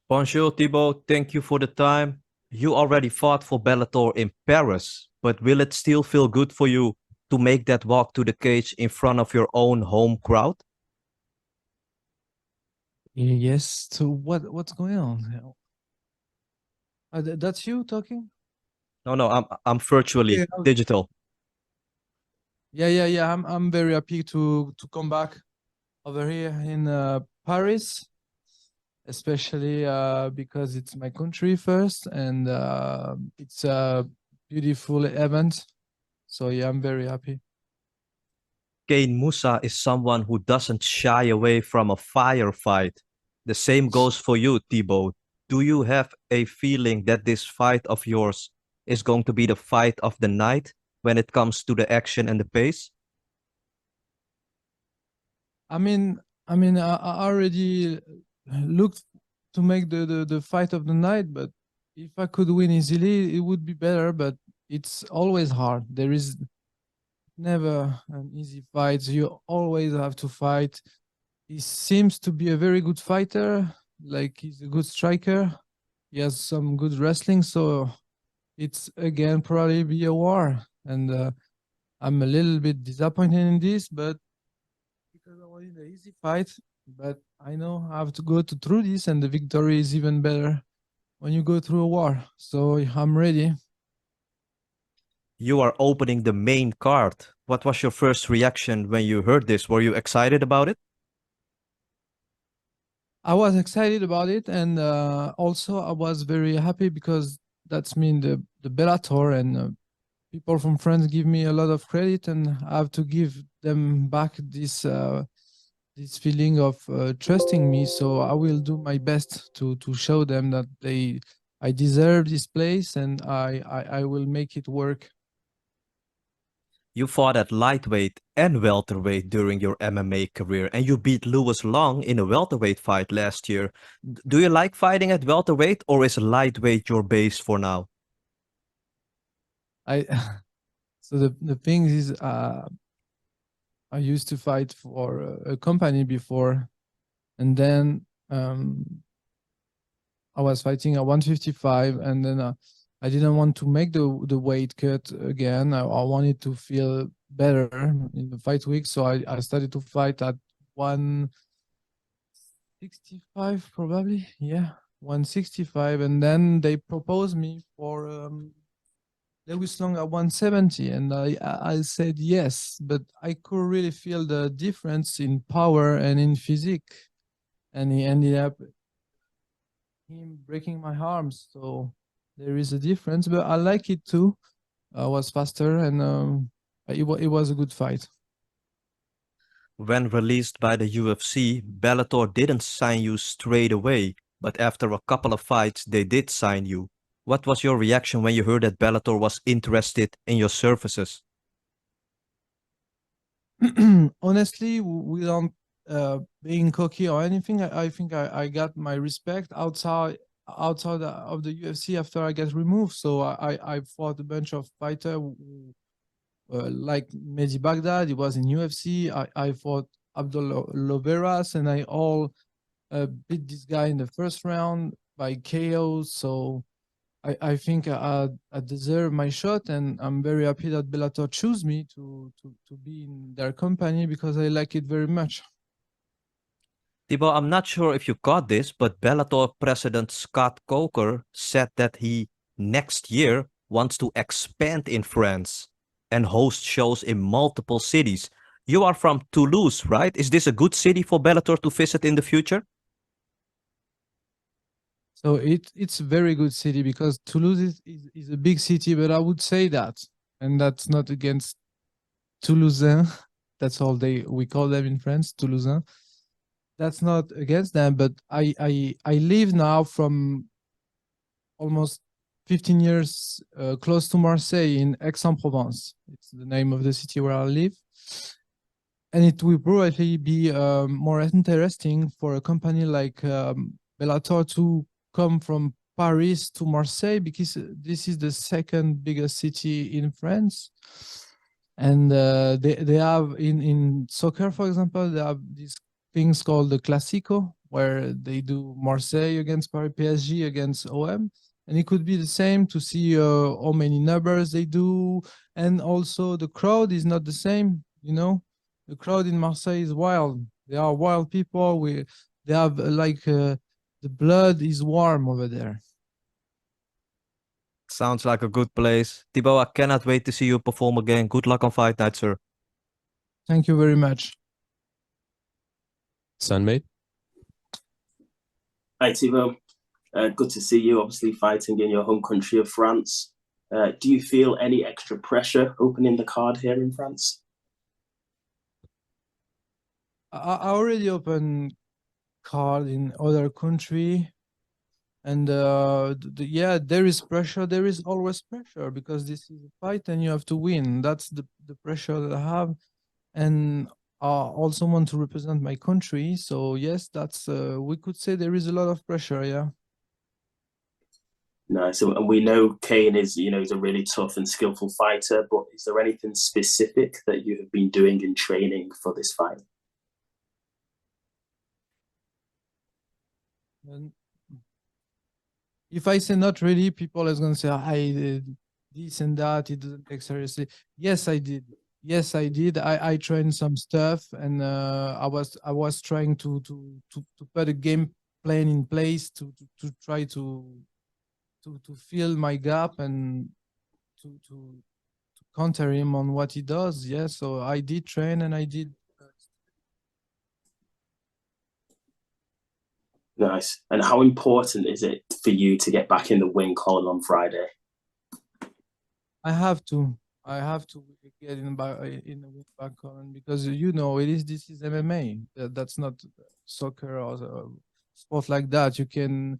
Bonjour, Thibault. Thank you for the time. You already fought for Bellator in Paris, but will it still feel good for you to make that walk to the cage in front of your own home crowd? Yes. So what's going on? That's you talking? No, I'm virtually Okay. digital. Yeah. I'm very happy to come back over here in Paris, especially because it's my country first, and it's a beautiful event. So yeah, I'm very happy. Kane Musa is someone who doesn't shy away from a firefight. The same goes for you, Thibault. Do you have a feeling that this fight of yours is going to be the fight of the night when it comes to the action and the pace? I mean, I already looked to make the fight of the night, but if I could win easily, it would be better. But it's always hard. There is never an easy fight. You always have to fight. He seems to be a very good fighter. Like he's a good striker. He has some good wrestling. So it's again probably be a war. And I'm a little bit disappointed in this, but because I wanted the easy fight. But I know I have to go through this, and the victory is even better when you go through a war. So I'm ready. You are opening the main card. What was your first reaction when you heard this? Were you excited about it? I was excited about it, and also I was very happy because that's mean the Bellator and people from France give me a lot of credit, and I have to give them back this feeling of trusting me. So I will do my best to show them that I deserve this place, and I will make it work. You fought at lightweight and welterweight during your MMA career, and you beat Lewis Long in a welterweight fight last year. Do you like fighting at welterweight, or is lightweight your base for now? I so the thing is, I used to fight for a company before, and then I was fighting at 155, and then I didn't want to make the weight cut again. I wanted to feel better in the fight week, so I started to fight at 165 probably, yeah, 165, and then they proposed me for Lewis Long at 170, and I said yes, but I could really feel the difference in power and in physique, and he ended up him breaking my arms. So there is a difference, but I like it too. I was faster, and it was a good fight. When released by the UFC, Bellator didn't sign you straight away, but after a couple of fights, they did sign you. What was your reaction when you heard that Bellator was interested in your services? Honestly, without being cocky or anything, I think I got my respect outside of the UFC after I get removed. So I fought a bunch of fighters like Mehdi Baghdad. He was in UFC. I fought Abdul Loveras, and I all beat this guy in the first round by KO. So I think I deserve my shot, and I'm very happy that Bellator chose me to be in their company because I like it very much. Thibaut, I'm not sure if you caught this, but Bellator president Scott Coker said that he next year wants to expand in France and host shows in multiple cities. You are from Toulouse, right? Is this a good city for Bellator to visit in the future? So it's a very good city because Toulouse is a big city, but I would say that, and that's not against Toulousain. That's all we call them in France, Toulousain. That's not against them, but I live now from almost 15 years close to Marseille in Aix-en-Provence. It's the name of the city where I live. And it will probably be more interesting for a company like Bellator to come from Paris to Marseille because this is the second biggest city in France. And they have in soccer, for example, they have these things called the Classico. where they do Marseille against Paris PSG against OM. And it could be the same to see how many numbers they do. And also the crowd is not the same, you know. The crowd in Marseille is wild. They are wild people. They have the blood is warm over there. Sounds like a good place. Thibault, I cannot wait to see you perform again. Good luck on fight night, sir. Thank you very much. Sunmate. Hi, Thibault. Good to see you, obviously fighting in your home country of France. Do you feel any extra pressure opening the card here in France? I already opened card in other country, and yeah, there is pressure. There is always pressure because this is a fight and you have to win. That's the pressure that I have, and I also want to represent my country. So yes, that's we could say there is a lot of pressure. Yeah. Nice. And we know Kane is, he's a really tough and skillful fighter, but is there anything specific that you have been doing in training for this fight? And if I say not really, people is gonna say I did this and that. It doesn't take seriously. Yes, I did. Yes, I did. I trained some stuff, and I was trying to put a game plan in place to try to fill my gap and to counter him on what he does. Yeah, so I did train and I did. Nice. And how important is it for you to get back in the win column on Friday? I have to. I have to get in the win back column because this is MMA. That's not soccer or a sport like that. You can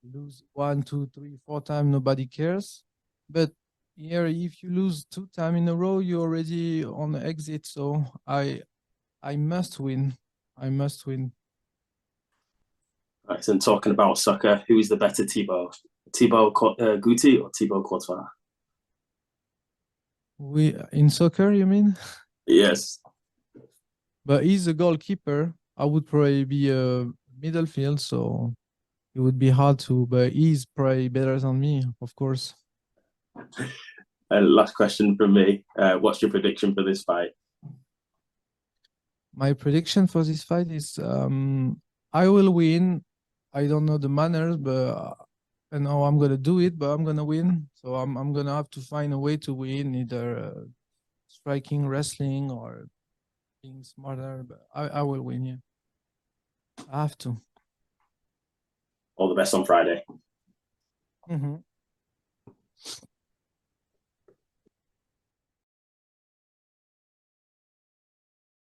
lose 1, 2, 3, 4 times, nobody cares. But here, if you lose 2 times in a row, you're already on the exit. So I must win. I must win. Right, and talking about soccer, who is the better Thibault? Thibault Gouti or Thibault Courtois? We in soccer, you mean? Yes. But he's a goalkeeper. I would probably be a middle field, so it would be hard to. But he's probably better than me, of course. Last question from me. What's your prediction for this fight? My prediction for this fight is I will win. I don't know the manners, but I know I'm gonna do it. But I'm gonna win. So I'm gonna have to find a way to win, either striking, wrestling, or being smarter. But I will win. Yeah, I have to. All the best on Friday. Mm-hmm.